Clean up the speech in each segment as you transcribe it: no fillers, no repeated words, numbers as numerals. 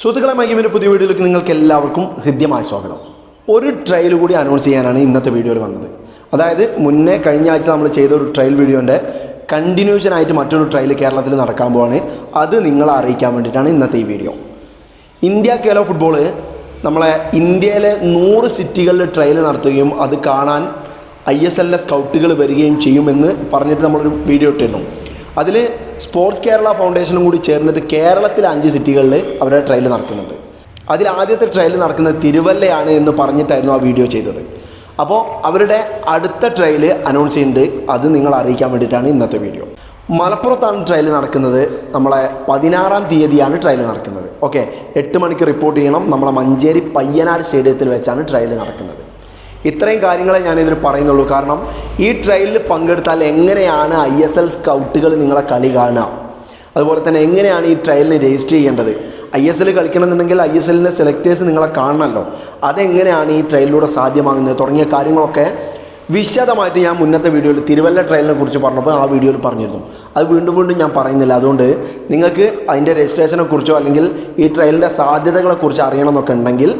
സുഹൃത്തുക്കളെ, മൈക്കിൻ്റെ പുതിയ വീഡിയോയിലേക്ക് നിങ്ങൾക്ക് എല്ലാവർക്കും ഹൃദ്യമായ സ്വാഗതം. ഒരു ട്രയൽ കൂടി അനൗൺസ് ചെയ്യാനാണ് ഇന്നത്തെ വീഡിയോയിൽ വന്നത്. അതായത് മുന്നേ കഴിഞ്ഞ ആഴ്ച നമ്മൾ ചെയ്ത ഒരു ട്രയൽ വീഡിയോൻ്റെ കണ്ടിന്യൂഷൻ ആയിട്ട് മറ്റൊരു ട്രയൽ കേരളത്തിൽ നടക്കാൻ പോവാണ്. അത് നിങ്ങളെ അറിയിക്കാൻ വേണ്ടിയിട്ടാണ് ഇന്നത്തെ ഈ വീഡിയോ. ഇന്ത്യ കേലോ ഫുട്ബോൾ നമ്മളെ ഇന്ത്യയിലെ 100 സിറ്റികളിൽ ട്രയൽ നടത്തുകയും അത് കാണാൻ ISL സ്കൗട്ടുകൾ വരികയും ചെയ്യുമെന്ന് പറഞ്ഞിട്ട് നമ്മളൊരു വീഡിയോ ഇട്ടിരുന്നു. അതിൽ സ്പോർട്സ് കേരള ഫൗണ്ടേഷനും കൂടി ചേർന്നിട്ട് കേരളത്തിലെ 5 സിറ്റികളിൽ അവരുടെ ട്രയൽ നടക്കുന്നുണ്ട്. അതിൽ ആദ്യത്തെ ട്രയൽ നടക്കുന്നത് തിരുവല്ലയാണ് എന്ന് പറഞ്ഞിട്ടായിരുന്നു ആ വീഡിയോ ചെയ്തത്. അപ്പോൾ അവരുടെ അടുത്ത ട്രയൽ അനൗൺസ് ചെയ്യുന്നുണ്ട്. അത് നിങ്ങളെ അറിയിക്കാൻ വേണ്ടിയിട്ടാണ് ഇന്നത്തെ വീഡിയോ. മലപ്പുറത്താണ് ട്രയൽ നടക്കുന്നത്. നമ്മളെ 16-ാം തീയതിയാണ് ട്രയൽ നടക്കുന്നത്. ഓക്കെ, 8 മണിക്ക് റിപ്പോർട്ട് ചെയ്യണം. നമ്മളെ മഞ്ചേരി പയ്യനാട് സ്റ്റേഡിയത്തിൽ വെച്ചാണ് ട്രയൽ നടക്കുന്നത്. ഇത്രയും കാര്യങ്ങളെ ഞാനിതിൽ പറയുന്നുള്ളൂ. കാരണം ഈ ട്രയലിൽ പങ്കെടുത്താൽ എങ്ങനെയാണ് ISL സ്കൗട്ടുകൾ നിങ്ങളെ കളി കാണുക, അതുപോലെ തന്നെ എങ്ങനെയാണ് ഈ ട്രയലിന് രജിസ്റ്റർ ചെയ്യേണ്ടത്, ISL കളിക്കണമെന്നുണ്ടെങ്കിൽ ISL സെലക്ടേഴ്സ് നിങ്ങളെ കാണണമല്ലോ, അതെങ്ങനെയാണ് ഈ ട്രയലിലൂടെ സാധ്യമാകുന്നത് തുടങ്ങിയ കാര്യങ്ങളൊക്കെ വിശദമായിട്ട് ഞാൻ മുന്നത്തെ വീഡിയോയിൽ തിരുവല്ല ട്രയലിനെ കുറിച്ച് പറഞ്ഞപ്പോൾ ആ വീഡിയോയിൽ പറഞ്ഞിരുന്നു. അത് വീണ്ടും ഞാൻ പറയുന്നില്ല. അതുകൊണ്ട് നിങ്ങൾക്ക് അതിൻ്റെ രജിസ്ട്രേഷനെ കുറിച്ചോ അല്ലെങ്കിൽ ഈ ട്രയലിൻ്റെ സാധ്യതകളെക്കുറിച്ച് അറിയണമെന്നൊക്കെ ഉണ്ടെങ്കിൽ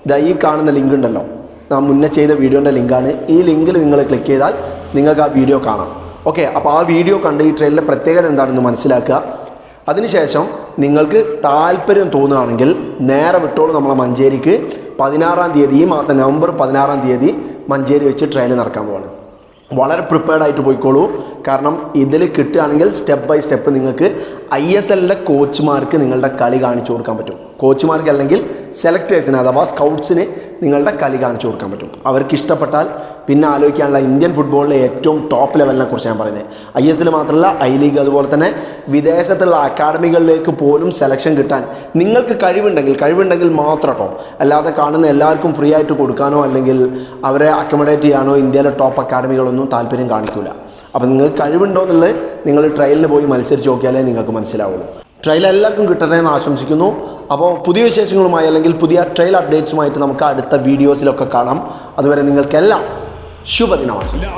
ഇതാ ഈ കാണുന്ന ലിങ്ക് ഉണ്ടല്ലോ, ഞാൻ മുന്നേ ചെയ്ത വീഡിയോൻ്റെ ലിങ്കാണ്. ഈ ലിങ്കിൽ നിങ്ങൾ ക്ലിക്ക് ചെയ്താൽ നിങ്ങൾക്ക് ആ വീഡിയോ കാണാം. ഓക്കെ, അപ്പോൾ ആ വീഡിയോ കണ്ട് ഈ ട്രെയിനിലെ പ്രത്യേകത എന്താണെന്ന് മനസ്സിലാക്കുക. അതിനുശേഷം നിങ്ങൾക്ക് താല്പര്യം തോന്നുകയാണെങ്കിൽ നേരെ വിട്ടോളൂ നമ്മളെ മഞ്ചേരിക്ക്. 16-ാം തീയതി, ഈ മാസം നവംബർ 16-ാം തീയതി മഞ്ചേരി വെച്ച് ട്രെയിൻ നടക്കാൻ പോവാണ്. വളരെ പ്രിപ്പയർഡായിട്ട് പോയിക്കോളൂ. കാരണം ഇതിൽ കിട്ടുകയാണെങ്കിൽ സ്റ്റെപ്പ് ബൈ സ്റ്റെപ്പ് നിങ്ങൾക്ക് ISL കോച്ചുമാർക്ക് നിങ്ങളുടെ കളി കാണിച്ചു കൊടുക്കാൻ പറ്റും. കോച്ചുമാർക്ക് അല്ലെങ്കിൽ സെലക്ടേഴ്സിന് അഥവാ സ്കൗട്ട്സിന് നിങ്ങളുടെ കളി കാണിച്ചു കൊടുക്കാൻ പറ്റും. അവർക്ക് ഇഷ്ടപ്പെട്ടാൽ പിന്നെ ആലോചിക്കാനുള്ള ഇന്ത്യൻ ഫുട്ബോളിലെ ഏറ്റവും ടോപ്പ് ലെവലിനെ കുറിച്ച് ഞാൻ പറയുന്നത്. ISL മാത്രമല്ല, I ലീഗ്, അതുപോലെ തന്നെ വിദേശത്തുള്ള അക്കാഡമികളിലേക്ക് പോലും സെലക്ഷൻ കിട്ടാൻ നിങ്ങൾക്ക് കഴിവുണ്ടെങ്കിൽ മാത്രം കേട്ടോ. അല്ലാതെ കാണുന്ന എല്ലാവർക്കും ഫ്രീ ആയിട്ട് കൊടുക്കാനോ അല്ലെങ്കിൽ അവരെ അക്കോമഡേറ്റ് ചെയ്യാനോ ഇന്ത്യയിലെ ടോപ്പ് അക്കാഡമികളൊന്നും താല്പര്യം കാണിക്കില്ല. അപ്പോൾ നിങ്ങൾക്ക് കഴിവുണ്ടോ എന്നുള്ളത് നിങ്ങൾ ട്രയലിന് പോയി മത്സരിച്ച് നോക്കിയാലേ നിങ്ങൾക്ക് മനസ്സിലാവുള്ളൂ. ട്രയൽ എല്ലാവർക്കും കിട്ടട്ടെ എന്ന് ആശംസിക്കുന്നു. അപ്പോൾ പുതിയ വിശേഷങ്ങളുമായി അല്ലെങ്കിൽ പുതിയ ട്രയൽ അപ്ഡേറ്റ്സുമായിട്ട് നമുക്ക് അടുത്ത വീഡിയോസിലൊക്കെ കാണാം. അതുവരെ നിങ്ങൾക്കെല്ലാം ശുഭദിനം ആശംസിക്കുന്നു.